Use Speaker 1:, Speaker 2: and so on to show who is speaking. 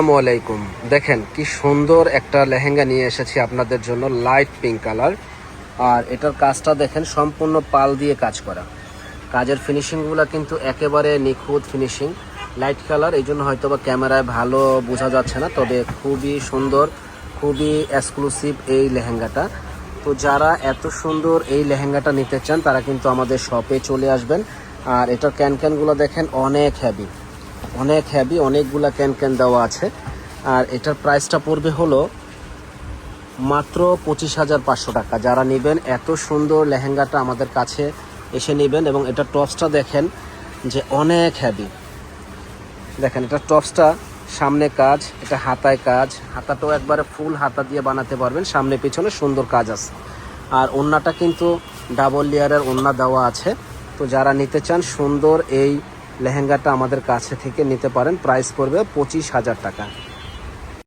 Speaker 1: আসসালামু আলাইকুম। দেখেন কি সুন্দর একটা লেহেঙ্গা নিয়ে এসেছি আপনাদের জন্য, লাইট পিঙ্ক কালার। আর এটার কাজটা দেখেন, সম্পূর্ণ পাল দিয়ে কাজ করা। কাজের ফিনিশিংগুলো কিন্তু একেবারে নিখুঁত ফিনিশিং, লাইট কালার। এই জন্য হয়তো বা ক্যামেরায় ভালো বোঝা যাচ্ছে না, তবে খুবই সুন্দর, খুবই এক্সক্লুসিভ এই লেহেঙ্গাটা। তো যারা এত সুন্দর এই লেহেঙ্গাটা নিতে চান তারা কিন্তু আমাদের শপে চলে আসবেন। আর এটার ক্যানগুলো দেখেন অনেক হেভি, অনেক হেভি, অনেকগুলা ক্যান দেওয়া আছে। আর এটার প্রাইসটা পড়বে হলো মাত্র 25,500 টাকা। যারা নেবেন এত সুন্দর লেহেঙ্গাটা আমাদের কাছে এসে নেবেন। এবং এটা টপসটা দেখেন যে অনেক হেভি। দেখেন এটা টপসটা, সামনে কাজ, এটা হাতায় কাজ, হাতাটাও একবারে ফুল হাতা দিয়ে বানাতে পারবেন, সামনে পিছনে সুন্দর কাজ আছে। আর ওড়নাটা কিন্তু ডাবল লেয়ারের ওড়না দেওয়া আছে। তো যারা নিতে চান সুন্দর এই লেহেঙ্গাটা আমাদের কাছে থেকে নিতে পারেন। প্রাইস পড়বে 25,000 টাকা।